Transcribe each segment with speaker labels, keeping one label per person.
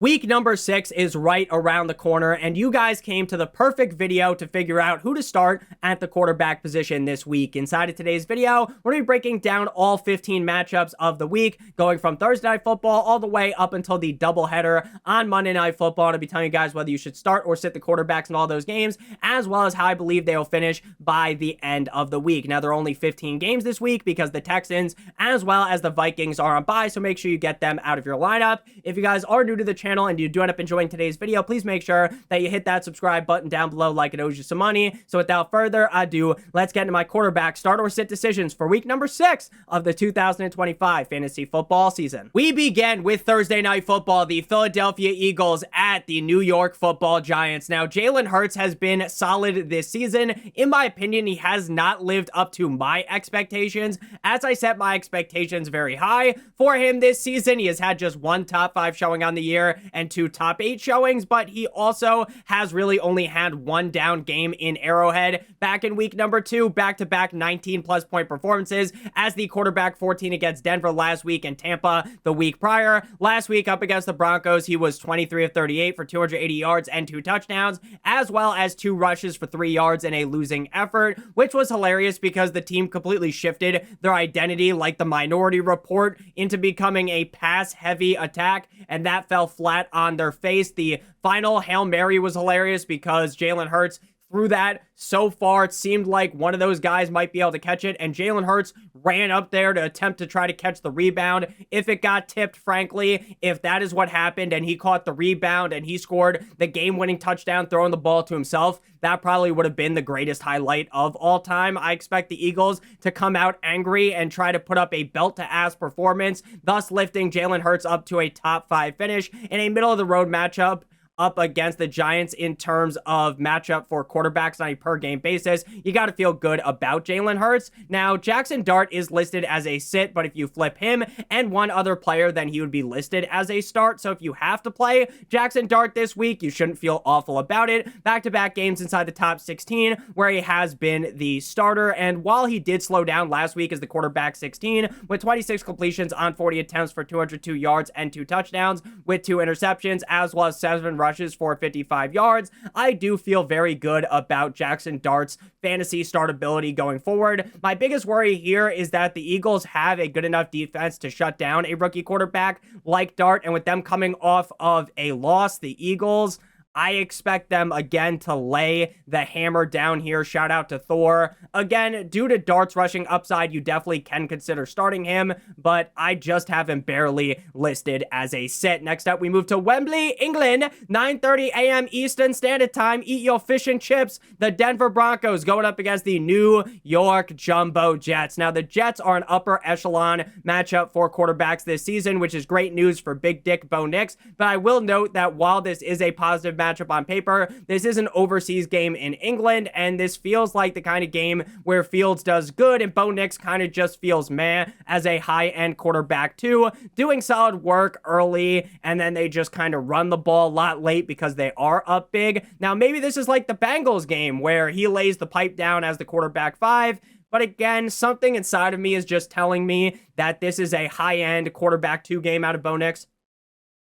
Speaker 1: Week number 6 is right around the corner, and you guys came to the perfect video to figure out who to start at the quarterback position this week. Inside of today's video, we're going to be breaking down all 15 matchups of the week, going from Thursday Night Football all the way up until the doubleheader on Monday Night Football. And I'll be telling you guys whether you should start or sit the quarterbacks in all those games, as well as how I believe they will finish by the end of the week. Now, there are only 15 games this week because the Texans, as well as the Vikings, are on bye, so make sure you get them out of your lineup. If you guys are new to the channel, and you do end up enjoying today's video, please make sure that you hit that subscribe button down below like it owes you some money. So without further ado, let's get into my quarterback start or sit decisions for week number 6 of the 2025 fantasy football season. We begin with Thursday Night Football, the Philadelphia Eagles at the New York Football Giants. Now, Jalen Hurts has been solid this season. In my opinion, he has not lived up to my expectations, as I set my expectations very high for him this season. He has had just one top 5 showing on the year and 2 top 8 showings, but he also has really only had one down game in Arrowhead. Back in week number 2, back-to-back 19-plus point performances as the quarterback, 14 against Denver last week and Tampa the week prior. Last week up against the Broncos, he was 23 of 38 for 280 yards and 2 touchdowns, as well as 2 rushes for 3 yards in a losing effort, which was hilarious because the team completely shifted their identity like the Minority Report into becoming a pass-heavy attack, and that fell flat on their face. The final Hail Mary was hilarious because Jalen Hurts threw that so far, it seemed like one of those guys might be able to catch it, and Jalen Hurts ran up there to attempt to try to catch the rebound. If it got tipped, frankly, if that is what happened and he caught the rebound and he scored the game-winning touchdown throwing the ball to himself, that probably would have been the greatest highlight of all time. I expect the Eagles to come out angry and try to put up a belt-to-ass performance, thus lifting Jalen Hurts up to a top 5 finish in a middle-of-the-road matchup up against the Giants in terms of matchup for quarterbacks on a per-game basis. You got to feel good about Jalen Hurts. Now, Jackson Dart is listed as a sit, but if you flip him and one other player, then he would be listed as a start. So if you have to play Jackson Dart this week, you shouldn't feel awful about it. Back-to-back games inside the top 16 where he has been the starter, and while he did slow down last week as the quarterback 16 with 26 completions on 40 attempts for 202 yards and 2 touchdowns with 2 interceptions, as well as 7 rushes for 55 yards, I do feel very good about Jackson Dart's fantasy startability going forward. My biggest worry here is that the Eagles have a good enough defense to shut down a rookie quarterback like Dart, and with them coming off of a loss, the Eagles, I expect them again to lay the hammer down here. Shout out to Thor. Again, due to Dart's rushing upside, you definitely can consider starting him, but I just have him barely listed as a sit. Next up, we move to Wembley, England, 9:30 a.m. Eastern Standard Time. Eat your fish and chips. The Denver Broncos going up against the New York Jumbo Jets. Now, the Jets are an upper echelon matchup for quarterbacks this season, which is great news for Big Dick Bo Nix, but I will note that while this is a positive matchup on paper, this is an overseas game in England, and this feels like the kind of game where Fields does good and Bo Nix kind of just feels meh as a high-end quarterback too, doing solid work early, and then they just kind of run the ball a lot late because they are up big. Now, maybe this is like the Bengals game where he lays the pipe down as the quarterback 5, but again, something inside of me is just telling me that this is a high-end quarterback 2 game out of Bo Nix.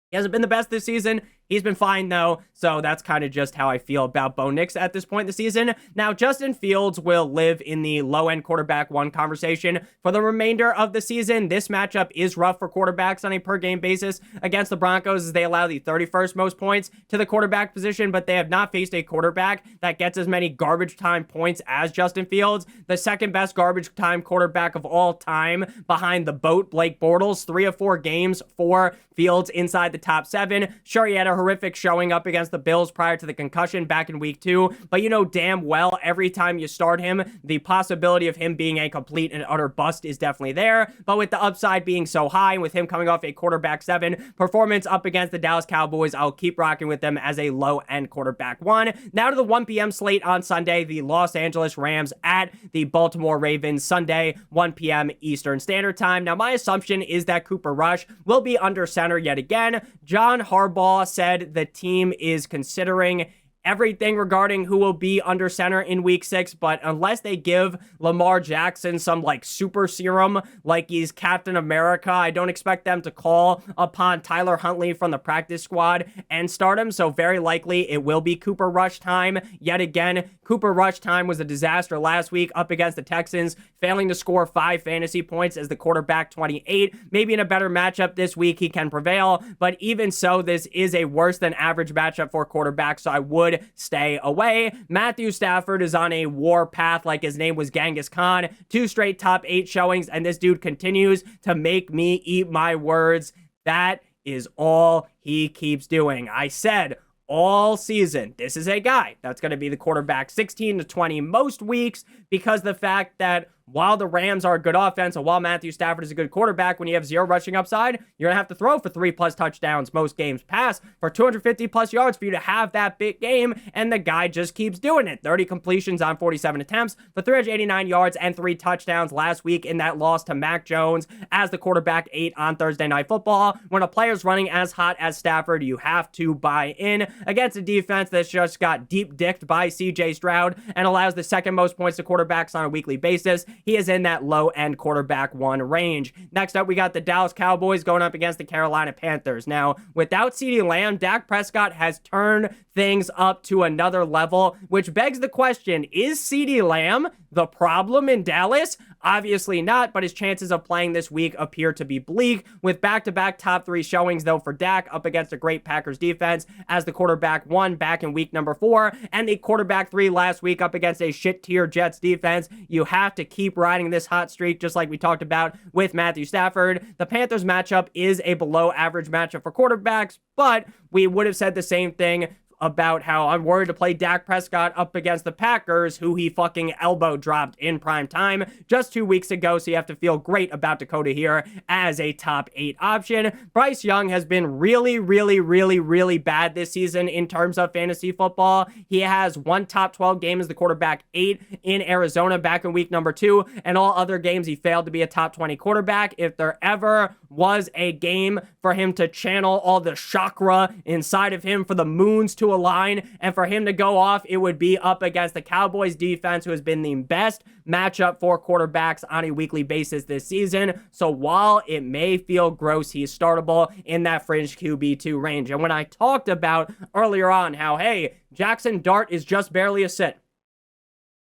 Speaker 1: He hasn't been the best this season. He's been fine, though, so that's kind of just how I feel about Bo Nix at this point in the season. Now, Justin Fields will live in the low-end quarterback 1 conversation for the remainder of the season. This matchup is rough for quarterbacks on a per-game basis against the Broncos, as they allow the 31st most points to the quarterback position, but they have not faced a quarterback that gets as many garbage time points as Justin Fields. The second-best garbage time quarterback of all time behind the BOAT, Blake Bortles, 3 of 4 games for Fields inside the top 7. Sure, he had a horrific showing up against the Bills prior to the concussion back in week 2, but you know damn well every time you start him, the possibility of him being a complete and utter bust is definitely there. But with the upside being so high, and with him coming off a quarterback 7 performance up against the Dallas Cowboys, I'll keep rocking with them as a low-end quarterback 1. Now to the 1 p.m. slate on Sunday, the Los Angeles Rams at the Baltimore Ravens, Sunday, 1 p.m. Eastern Standard Time. Now, my assumption is that Cooper Rush will be under center yet again. John Harbaugh said the team is considering everything regarding who will be under center in week 6, but unless they give Lamar Jackson some like super serum like he's Captain America, I don't expect them to call upon Tyler Huntley from the practice squad and start him. So very likely it will be Cooper Rush time yet again. Cooper Rush time was a disaster last week up against the Texans, failing to score 5 fantasy points as the quarterback 28. Maybe in a better matchup this week he can prevail, but even so, this is a worse than average matchup for quarterbacks, so I would stay away. Matthew Stafford is on a war path like his name was Genghis Khan. 2 straight top 8 showings, and this dude continues to make me eat my words. That is all he keeps doing. I said all season, this is a guy that's going to be the quarterback 16 to 20 most weeks, because the fact that while the Rams are a good offense and while Matthew Stafford is a good quarterback, when you have 0 rushing upside, you're going to have to throw for 3+ touchdowns most games, pass for 250+ yards for you to have that big game, and the guy just keeps doing it. 30 completions on 47 attempts for 389 yards and 3 touchdowns last week in that loss to Mac Jones as the quarterback 8 on Thursday Night Football. When a player's running as hot as Stafford, you have to buy in against a defense that's just got deep dicked by CJ Stroud and allows the second most points to quarterbacks on a weekly basis. He is in that low-end quarterback 1 range. Next up, we got the Dallas Cowboys going up against the Carolina Panthers. Now, without CeeDee Lamb, Dak Prescott has turned things up to another level, which begs the question, is CeeDee Lamb the problem in Dallas? Obviously not, but his chances of playing this week appear to be bleak, with back-to-back top 3 showings, though, for Dak up against a great Packers defense as the quarterback 1 back in week number 4, and the quarterback 3 last week up against a shit-tier Jets defense. You have to keep riding this hot streak, just like we talked about with Matthew Stafford. The Panthers matchup is a below-average matchup for quarterbacks, but we would have said the same thing about how I'm worried to play Dak Prescott up against the Packers, who he fucking elbow dropped in prime time just 2 weeks ago, so you have to feel great about Dakota here as a top 8 option. Bryce Young has been really bad this season in terms of fantasy football. He has 1 top 12 game as the quarterback 8 in Arizona back in week number 2, and all other games he failed to be a top 20 quarterback. If there ever was a game for him to channel all the chakra inside of him for the moons to align and for him to go off, it would be up against the Cowboys defense, who has been the best matchup for quarterbacks on a weekly basis this season. So while it may feel gross, he's startable in that fringe QB2 range. And when I talked about earlier on how, hey, Jackson Dart is just barely a sit,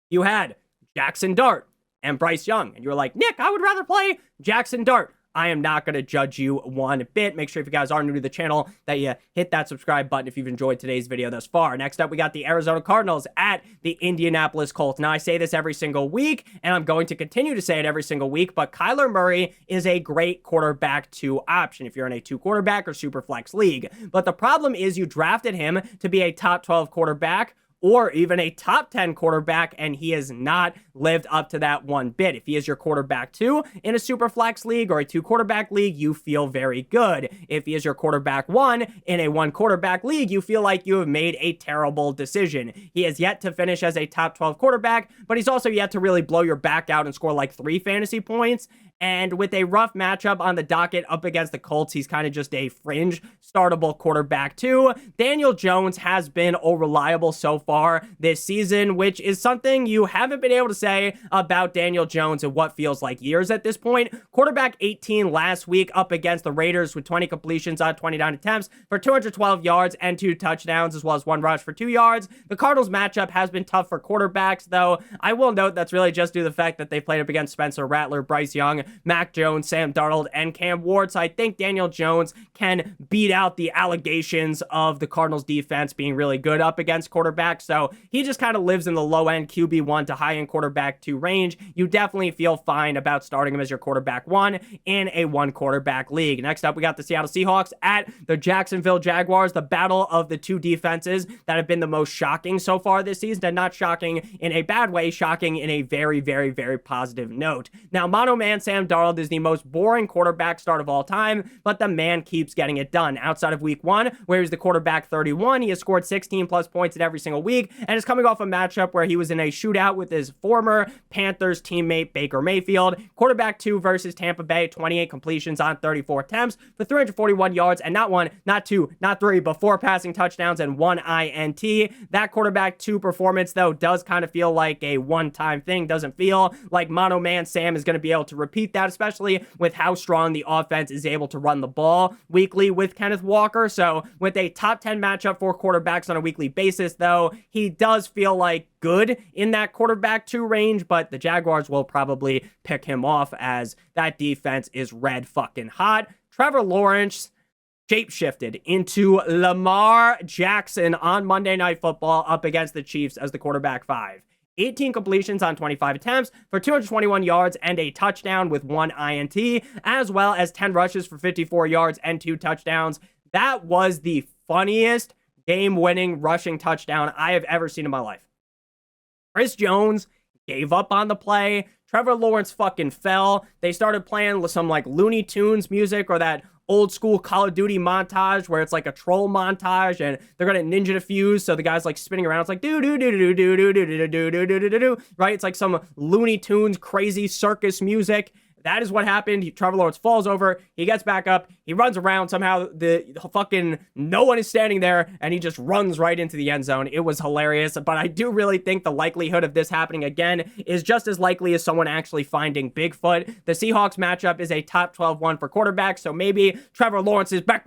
Speaker 1: you had Jackson Dart and Bryce Young, and you were like, Nick, I would rather play Jackson Dart. I am not going to judge you one bit. Make sure if you guys are new to the channel that you hit that subscribe button if you've enjoyed today's video thus far. Next up, we got the Arizona Cardinals at the Indianapolis Colts. Now, I say this every single week, and I'm going to continue to say it every single week, but Kyler Murray is a great quarterback 2 option if you're in a 2 quarterback or super flex league. But the problem is you drafted him to be a top 12 quarterback or even a top 10 quarterback, and he has not lived up to that one bit. If he is your quarterback 2 in a super flex league or a 2 quarterback league, you feel very good. If he is your quarterback 1 in a 1 quarterback league, you feel like you have made a terrible decision. He has yet to finish as a top 12 quarterback, but he's also yet to really blow your back out and score like 3 fantasy points. And with a rough matchup on the docket up against the Colts, he's kind of just a fringe startable quarterback too. Daniel Jones has been reliable so far this season, which is something you haven't been able to say about Daniel Jones in what feels like years at this point. Quarterback 18 last week up against the Raiders with 20 completions on 29 attempts for 212 yards and 2 touchdowns, as well as 1 rush for 2 yards. The Cardinals matchup has been tough for quarterbacks, though. I will note that's really just due to the fact that they played up against Spencer Rattler, Bryce Young, Mac Jones, Sam Darnold, and Cam Ward. So I think Daniel Jones can beat out the allegations of the Cardinals defense being really good up against quarterbacks. So he just kind of lives in the low-end QB1 to high-end quarterback 2 range. You definitely feel fine about starting him as your quarterback 1 in a 1 quarterback league. Next up, we got the Seattle Seahawks at the Jacksonville Jaguars, the battle of the 2 defenses that have been the most shocking so far this season, and not shocking in a bad way, shocking in a very positive note. Now, Mono Man Sam Sam Darnold is the most boring quarterback start of all time, but the man keeps getting it done. Outside of week 1, where he's the quarterback 31, he has scored 16 plus points in every single week, and is coming off a matchup where he was in a shootout with his former Panthers teammate Baker Mayfield. Quarterback 2 versus Tampa Bay, 28 completions on 34 attempts for 341 yards, and not 1, not 2, not 3, but 4 passing touchdowns and 1 INT. That quarterback 2 performance, though, does kind of feel like a one-time thing. Doesn't feel like Mono Man Sam is going to be able to repeat that, especially with how strong the offense is able to run the ball weekly with Kenneth Walker. So with a top 10 matchup for quarterbacks on a weekly basis, though, he does feel like good in that quarterback 2 range, but the Jaguars will probably pick him off as that defense is red fucking hot. Trevor Lawrence shapeshifted into Lamar Jackson on Monday Night Football up against the Chiefs as the quarterback 5. 18 completions on 25 attempts for 221 yards and a touchdown with 1 INT, as well as 10 rushes for 54 yards and 2 touchdowns. That was the funniest game-winning rushing touchdown I have ever seen in my life. Chris Jones gave up on the play. Trevor Lawrence fucking fell. They started playing some like Looney Tunes music or that old school Call of Duty montage where it's like a troll montage and they're gonna ninja defuse, so the guy's like spinning around. It's like do do do do do do do do do do do do do, right? It's like some Looney Tunes crazy circus music. That is what happened. Trevor Lawrence falls over. He gets back up. He runs around. Somehow the fucking no one is standing there, and he just runs right into the end zone. It was hilarious. But I do really think the likelihood of this happening again is just as likely as someone actually finding Bigfoot. The Seahawks matchup is a top 12 one for quarterbacks, so maybe Trevor Lawrence is back.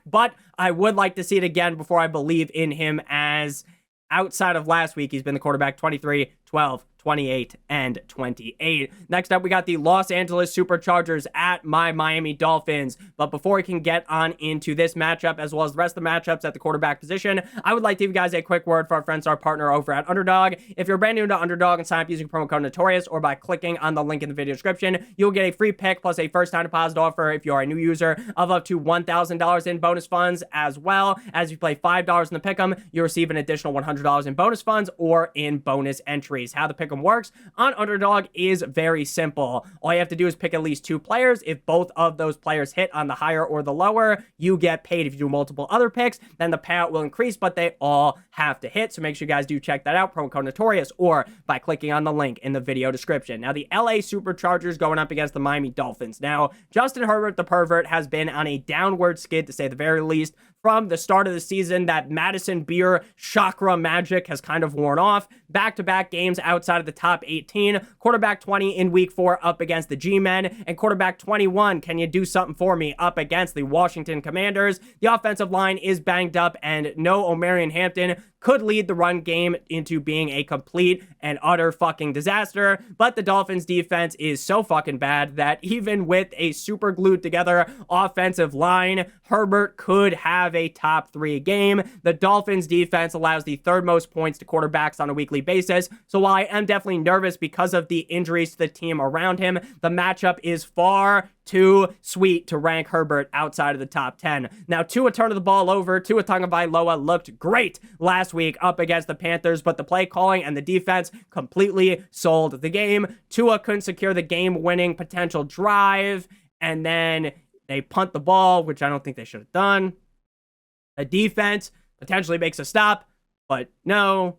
Speaker 1: But I would like to see it again before I believe in him, as outside of last week, he's been the quarterback 23, 12, 28, and 28. Next up, we got the Los Angeles Superchargers at my Miami Dolphins. But before we can get on into this matchup, as well as the rest of the matchups at the quarterback position, I would like to give you guys a quick word for our friends, our partner over at Underdog. If you're brand new to Underdog and sign up using promo code Notorious or by clicking on the link in the video description, you'll get a free pick plus a first-time deposit offer if you're a new user of up to $1,000 in bonus funds, as well as if you play $5 in the pick'em, you receive an additional $100 in bonus funds or in bonus entries. How the pick'em works on Underdog is very simple. All you have to do is pick at least 2 players. If both of those players hit on the higher or the lower, you get paid. If you do multiple other picks, then the payout will increase, but they all have to hit. So make sure you guys do check that out. Promo code Notorious or by clicking on the link in the video description. Now, the LA Superchargers going up against the Miami Dolphins. Now, Justin Herbert, the pervert, has been on a downward skid, to say the very least, from the start of the season. That Madison Beer chakra magic has kind of worn off. Back-to-back games outside of the top 18. Quarterback 20 in week 4 up against the G-Men. And quarterback 21, can you do something for me, up against the Washington Commanders. The offensive line is banged up, and no Omarion Hampton could lead the run game into being a complete and utter fucking disaster. But the Dolphins defense is so fucking bad that even with a super glued together offensive line, Herbert could have a top 3 game. The Dolphins defense allows the 3rd most points to quarterbacks on a weekly basis. So while I am definitely nervous because of the injuries to the team around him, the matchup is far too sweet to rank Herbert outside of the top 10. Now, Tua turning the ball over. Tua Tagovailoa looked great last week up against the Panthers, but the play calling and the defense completely sold the game. Tua couldn't secure the game-winning potential drive, and then they punt the ball, which I don't think they should have done. The defense potentially makes a stop, but no,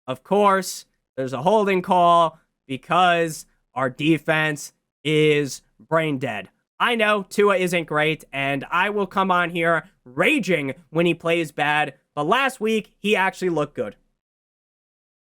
Speaker 1: of course, there's a holding call because our defense is brain dead. I know Tua isn't great, and I will come on here raging when he plays bad, but last week, he actually looked good.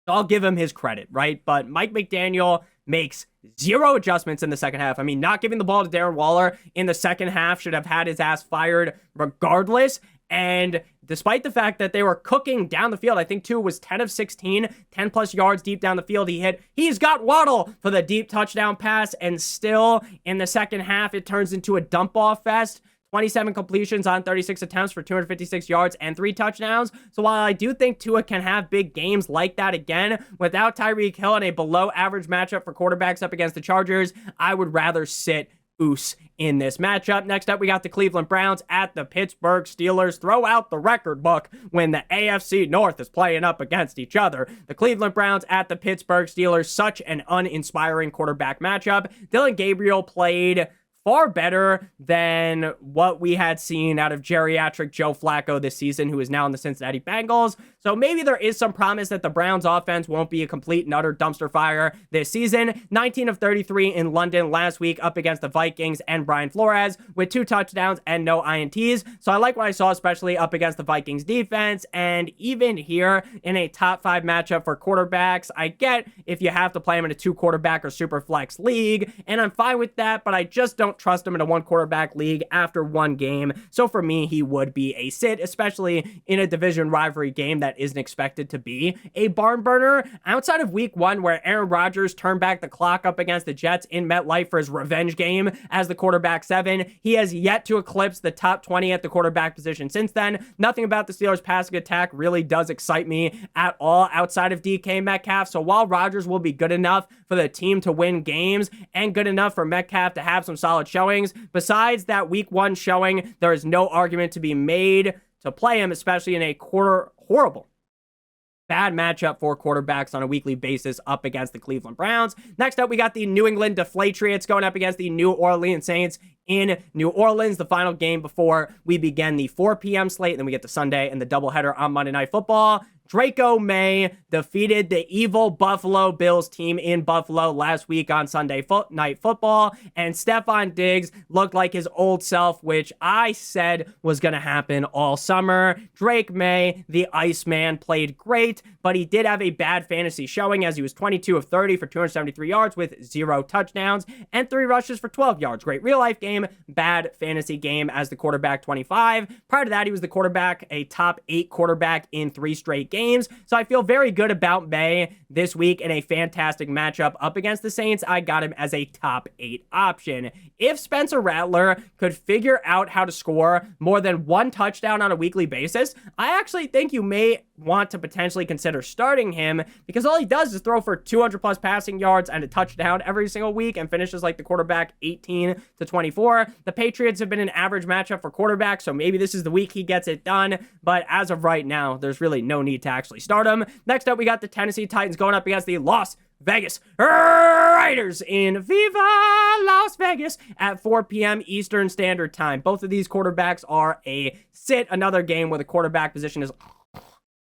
Speaker 1: So I'll give him his credit, right? But Mike McDaniel makes 0 adjustments in the second half. I mean, not giving the ball to Darren Waller in the second half should have had his ass fired regardless. And despite the fact that they were cooking down the field, I think Tua was 10 of 16, 10 plus yards deep down the field. He's got Waddle for the deep touchdown pass, and still in the second half, it turns into a dump off fest. 27 completions on 36 attempts for 256 yards and 3 touchdowns. So while I do think Tua can have big games like that again, without Tyreek Hill in a below average matchup for quarterbacks up against the Chargers, I would rather sit Oos in this matchup. Next up, we got the Cleveland Browns at the Pittsburgh Steelers. Throw out the record book when the AFC North is playing up against each other. The Cleveland Browns at the Pittsburgh Steelers, such an uninspiring quarterback matchup. Dylan Gabriel played far better than what we had seen out of geriatric Joe Flacco this season, who is now in the Cincinnati Bengals. So maybe there is some promise that the Browns offense won't be a complete and utter dumpster fire this season. 19 of 33 in London last week up against the Vikings and Brian Flores with 2 touchdowns and no INTs. So I like what I saw, especially up against the Vikings defense. And even here in a top 5 matchup for quarterbacks, I get if you have to play him in a 2 quarterback or super flex league, and I'm fine with that, but I just don't trust him in a 1 quarterback league after 1 game. So for me, he would be a sit, especially in a division rivalry game that isn't expected to be a barn burner. Outside of week 1, where Aaron Rodgers turned back the clock up against the Jets in MetLife for his revenge game as the quarterback 7, he has yet to eclipse the top 20 at the quarterback position since then. Nothing about the Steelers' passing attack really does excite me at all outside of DK Metcalf. So while Rodgers will be good enough for the team to win games and good enough for Metcalf to have some solid showings, besides that week 1 showing, there is no argument to be made to play him, especially in a horrible bad matchup for quarterbacks on a weekly basis up against the Cleveland Browns. Next up, we got the New England Deflatriots going up against the New Orleans Saints in New Orleans, the final game before we begin the 4 p.m. slate. And then we get to Sunday and the doubleheader on Monday Night Football. Draco May defeated the evil Buffalo Bills team in Buffalo last week on Sunday Night Football, and Stephon Diggs looked like his old self, which I said was going to happen all summer. Drake May, the Iceman, played great, but he did have a bad fantasy showing as he was 22 of 30 for 273 yards with 0 touchdowns and 3 rushes for 12 yards. Great real-life game, bad fantasy game as the quarterback 25. Prior to that, he was the quarterback, a top 8 quarterback in 3 straight games. So I feel very good about May this week in a fantastic matchup up against the Saints. I got him as a top 8 option. If Spencer Rattler could figure out how to score more than 1 touchdown on a weekly basis, I actually think you may want to potentially consider starting him, because all he does is throw for 200 plus passing yards and a touchdown every single week and finishes like the quarterback 18 to 24. The Patriots have been an average matchup for quarterbacks, so maybe this is the week he gets it done, but as of right now, there's really no need to actually start him. Next up, we got the Tennessee Titans going up against the Las Vegas Raiders in Viva Las Vegas at 4 p.m. Eastern Standard Time. Both of these quarterbacks are a sit. Another game where the quarterback position is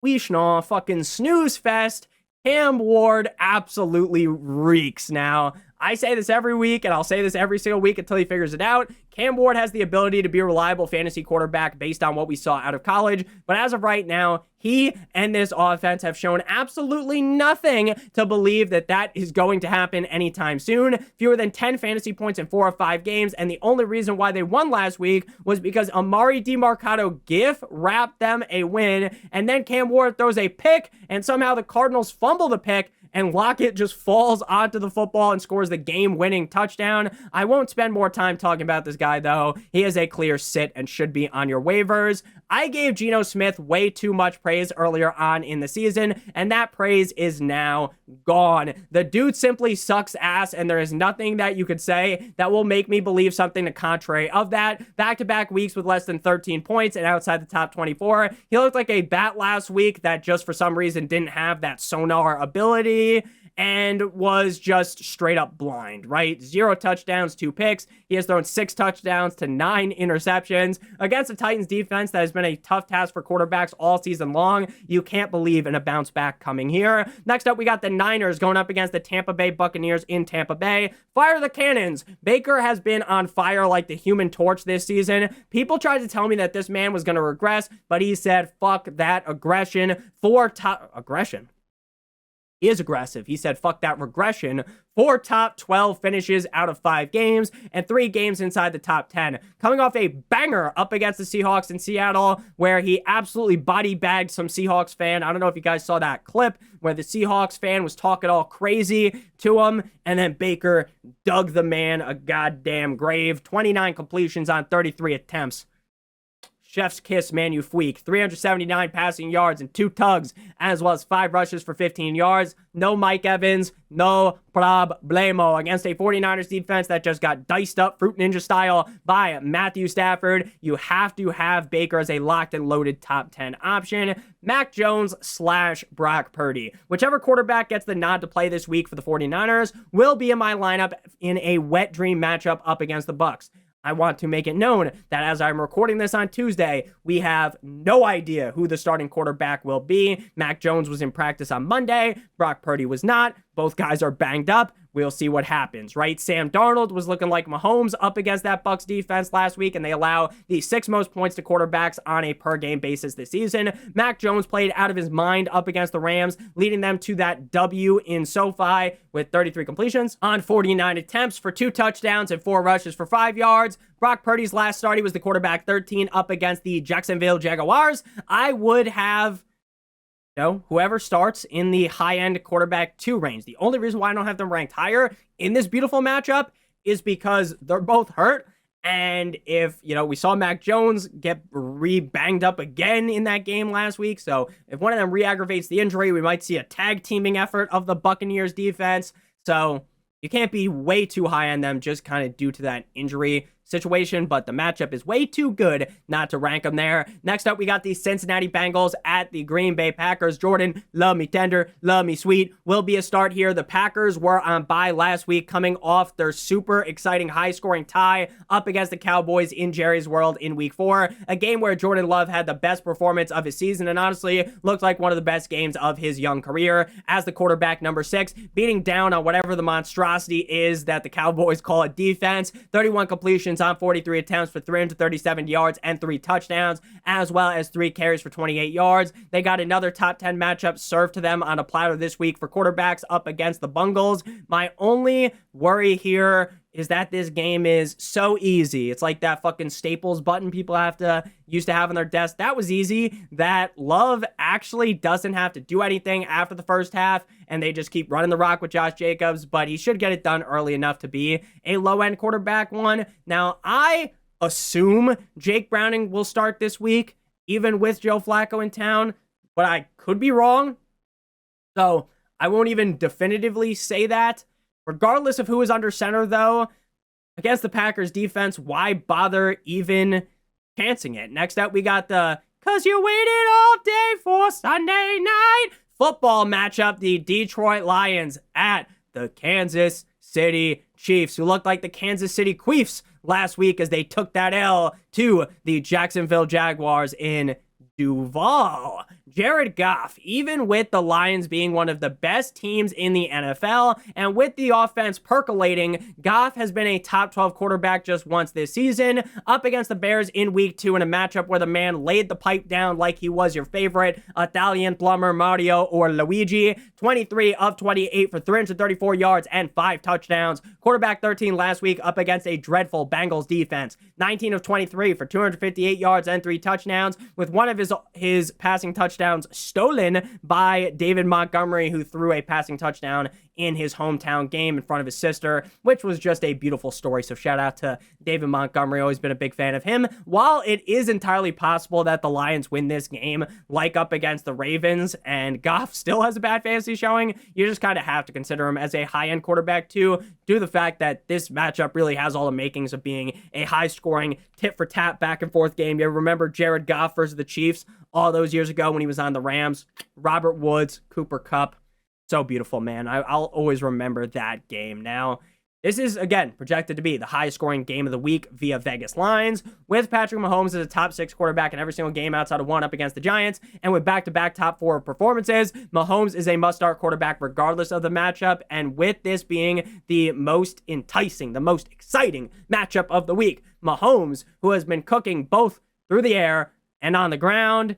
Speaker 1: fucking snooze fest. Cam Ward absolutely reeks. Now, I say this every week, and I'll say this every single week until he figures it out. Cam Ward has the ability to be a reliable fantasy quarterback based on what we saw out of college, but as of right now, he and this offense have shown absolutely nothing to believe that that is going to happen anytime soon. Fewer than 10 fantasy points in 4 of 5 games, and the only reason why they won last week was because Amari DeMarcado gift wrapped them a win, and then Cam Ward throws a pick, and somehow the Cardinals fumble the pick, and Lockett just falls onto the football and scores the game-winning touchdown. I won't spend more time talking about this guy, though. He is a clear sit and should be on your waivers. I gave Geno Smith way too much praise earlier on in the season, and that praise is now gone. The dude simply sucks ass, and there is nothing that you could say that will make me believe something the contrary of that. Back-to-back weeks with less than 13 points and outside the top 24. He looked like a bat last week that just for some reason didn't have that sonar ability and was just straight up blind, right? 0 touchdowns, 2 picks. He has thrown 6 touchdowns to 9 interceptions against the Titans defense that has been a tough task for quarterbacks all season long. You can't believe in a bounce back coming here. Next up, we got the Niners going up against the Tampa Bay Buccaneers in Tampa Bay. Fire the cannons. Baker has been on fire like the Human Torch this season. People tried to tell me that this man was going to regress, but he said, fuck that aggression. Aggression? He is aggressive. He said, fuck that regression. 4 top 12 finishes out of 5 games and 3 games inside the top 10. Coming off a banger up against the Seahawks in Seattle, where he absolutely body bagged some Seahawks fan. I don't know if you guys saw that clip where the Seahawks fan was talking all crazy to him, and then Baker dug the man a goddamn grave. 29 completions on 33 attempts. Chef's kiss Magnifique. 379 passing yards and 2 tugs, as well as 5 rushes for 15 yards. No Mike Evans, no problemo against a 49ers defense that just got diced up Fruit Ninja style by Matthew Stafford. You have to have Baker as a locked and loaded top 10 option. Mac Jones / Brock Purdy. Whichever quarterback gets the nod to play this week for the 49ers will be in my lineup in a wet dream matchup up against the Bucs. I want to make it known that as I'm recording this on Tuesday, we have no idea who the starting quarterback will be. Mac Jones was in practice on Monday. Brock Purdy was not. Both guys are banged up. We'll see what happens, right? Sam Darnold was looking like Mahomes up against that Bucs defense last week, and they allow the 6th most points to quarterbacks on a per-game basis this season. Mac Jones played out of his mind up against the Rams, leading them to that W in SoFi with 33 completions on 49 attempts for 2 touchdowns and 4 rushes for 5 yards. Brock Purdy's last start, he was the quarterback 13 up against the Jacksonville Jaguars. I would have whoever starts in the high-end quarterback 2 range. The only reason why I don't have them ranked higher in this beautiful matchup is because they're both hurt. And if, we saw Mac Jones get re-banged up again in that game last week. So if one of them re-aggravates the injury, we might see a tag teaming effort of the Buccaneers defense. So you can't be way too high on them just kind of due to that injury situation, but the matchup is way too good not to rank them there. Next up, we got the Cincinnati Bengals at the Green Bay Packers. Jordan, love me tender, love me sweet, will be a start here. The Packers were on bye last week, coming off their super exciting high-scoring tie up against the Cowboys in Jerry's World in Week 4, a game where Jordan Love had the best performance of his season and honestly looked like one of the best games of his young career as the quarterback number 6, beating down on whatever the monstrosity is that the Cowboys call a defense. 31 completions on 43 attempts for 337 yards and 3 touchdowns, as well as 3 carries for 28 yards. They got another top 10 matchup served to them on a platter this week for quarterbacks up against the Bengals. My only worry here is that this game is so easy. It's like that fucking Staples button people used to have on their desk. That was easy. That Love actually doesn't have to do anything after the first half, and they just keep running the rock with Josh Jacobs, but he should get it done early enough to be a low-end quarterback one. Now, I assume Jake Browning will start this week, even with Joe Flacco in town, but I could be wrong. So I won't even definitively say that. Regardless of who is under center, though, against the Packers defense, why bother even chancing it? Next up, we got the "'cause you waited all day for Sunday night" football matchup. The Detroit Lions at the Kansas City Chiefs, who looked like the Kansas City Queefs last week as they took that L to the Jacksonville Jaguars in Duval. Jared Goff, even with the Lions being one of the best teams in the NFL, and with the offense percolating, Goff has been a top 12 quarterback just once this season, up against the Bears in Week 2 in a matchup where the man laid the pipe down like he was your favorite Italian plumber Mario or Luigi. 23 of 28 for 334 yards and 5 touchdowns. Quarterback 13 last week up against a dreadful Bengals defense. 19 of 23 for 258 yards and 3 touchdowns, with one of his passing touchdowns stolen by David Montgomery, who threw a passing touchdown in his hometown game in front of his sister, which was just a beautiful story. So shout out to David Montgomery. Always been a big fan of him. While it is entirely possible that the Lions win this game, like up against the Ravens, and Goff still has a bad fantasy showing, you just kind of have to consider him as a high-end quarterback too, due to the fact that this matchup really has all the makings of being a high-scoring, tit-for-tat, back-and-forth game. You remember Jared Goff versus the Chiefs all those years ago when he was on the Rams? Robert Woods, Cooper Kupp. So beautiful, man. I'll always remember that game. Now, this is, again, projected to be the highest scoring game of the week via Vegas lines, with Patrick Mahomes as a top 6 quarterback in every single game outside of one up against the Giants, and with back-to-back top 4 performances, Mahomes is a must-start quarterback regardless of the matchup, and with this being the most enticing, the most exciting matchup of the week, Mahomes, who has been cooking both through the air and on the ground,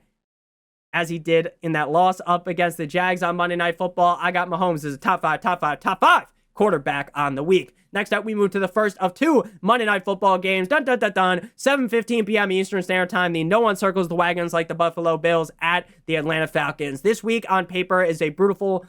Speaker 1: as he did in that loss up against the Jags on Monday Night Football, I got Mahomes as a top five quarterback on the week. Next up, we move to the first of 2 Monday Night Football games. 7:15 p.m. Eastern Standard Time. The no one circles the wagons like the Buffalo Bills at the Atlanta Falcons. This week on paper is a brutal.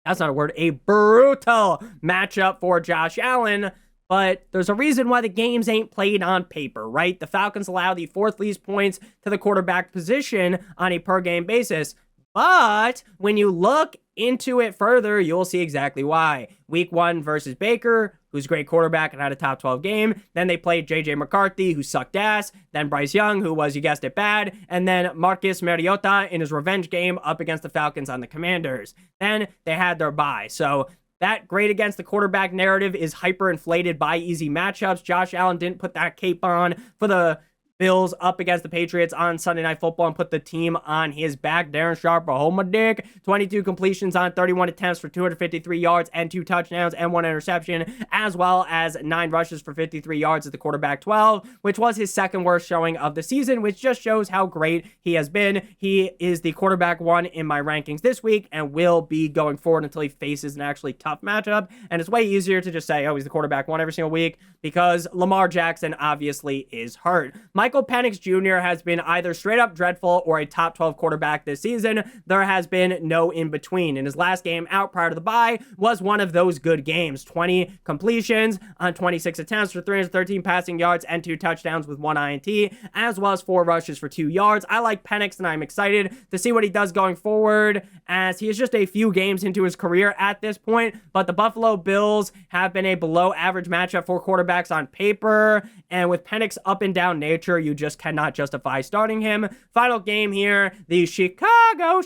Speaker 1: That's not a word. A brutal matchup for Josh Allen. but there's a reason why the games ain't played on paper, right? The Falcons allow the 4th least points to the quarterback position on a per game basis. But when you look into it further, you'll see exactly why. Week 1 versus Baker, who's a great quarterback and had a top 12 game. Then they played J.J. McCarthy, who sucked ass. Then Bryce Young, who was, you guessed it, bad. And then Marcus Mariota in his revenge game up against the Falcons on the Commanders. Then they had their bye. So that great against the quarterback narrative is hyperinflated by easy matchups. Josh Allen didn't put that cape on for the Bills up against the Patriots on Sunday Night Football and put the team on his back. Darren Sharp, a home dick. 22 completions on 31 attempts for 253 yards and 2 touchdowns and 1 interception, as well as 9 rushes for 53 yards as the quarterback 12, which was his second worst showing of the season, which just shows how great he has been. He is the quarterback 1 in my rankings this week and will be going forward until he faces an actually tough matchup. And it's way easier to just say, oh, he's the quarterback 1 every single week because Lamar Jackson obviously is hurt. Michael Penix Jr. has been either straight up dreadful or a top 12 quarterback this season. There has been no in between. In his last game out prior to the bye was one of those good games. 20 completions on 26 attempts for 313 passing yards and 2 touchdowns with 1 INT, as well as 4 rushes for 2 yards. I like Penix and I'm excited to see what he does going forward, as he is just a few games into his career at this point. But the Buffalo Bills have been a below average matchup for quarterbacks on paper, and with Penix up and down nature, you just cannot justify starting him. Final game here, the Chicago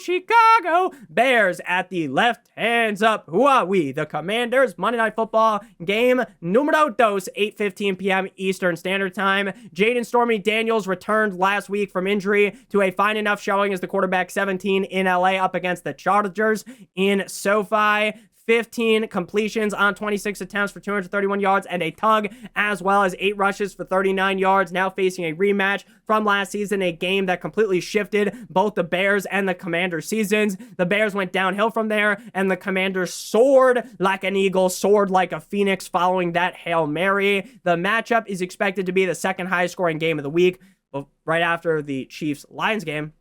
Speaker 1: Bears at the left hands up. Who are we? The Commanders. Monday Night Football game numero dos, 8:15 p.m. Eastern Standard Time. Jaden Stormy Daniels returned last week from injury to a fine enough showing as the quarterback 17 in LA up against the Chargers in SoFi. 15 completions on 26 attempts for 231 yards and a tug, as well as 8 rushes for 39 yards, now facing a rematch from last season, a game that completely shifted both the Bears and the Commanders seasons. The Bears went downhill from there, and the Commanders soared like an eagle, soared like a phoenix following that Hail Mary. The matchup is expected to be the second highest scoring game of the week, right after the Chiefs-Lions game.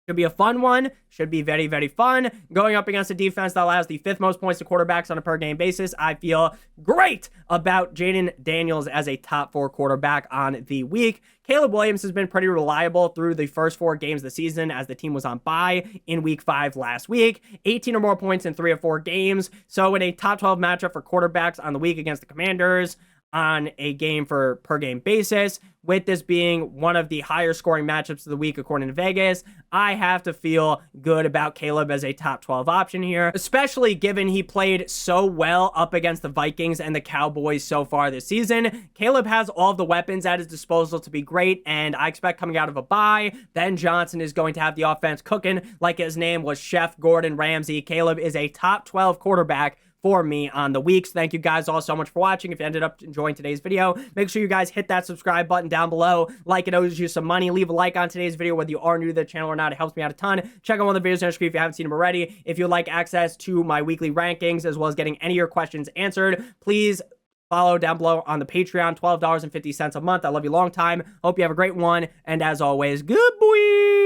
Speaker 1: Should be a fun one. Should be very, very fun. Going up against a defense that allows the 5th most points to quarterbacks on a per-game basis, I feel great about Jaden Daniels as a top 4 quarterback on the week. Caleb Williams has been pretty reliable through the first 4 games of the season as the team was on bye in week 5 last week. 18 or more points in 3 of 4 games. So in a top 12 matchup for quarterbacks on the week against the Commanders, on a game for per game basis, with this being one of the higher scoring matchups of the week according to Vegas, I have to feel good about Caleb as a top 12 option here, especially given he played so well up against the Vikings and the Cowboys so far this season. Caleb has all of the weapons at his disposal to be great, and I expect coming out of a bye, Ben Johnson is going to have the offense cooking like his name was Chef Gordon Ramsay. Caleb is a top 12 quarterback for me on the weeks. Thank you guys all so much for watching. If you ended up enjoying today's video, make sure you guys hit that subscribe button down below. Like it owes you some money. Leave a like on today's video whether you are new to the channel or not. It helps me out a ton. Check out one of the videos on the screen if you haven't seen them already. If you'd like access to my weekly rankings as well as getting any of your questions answered, please follow down below on the Patreon, $12.50 a month. I love you long time. Hope you have a great one. And as always, good boy.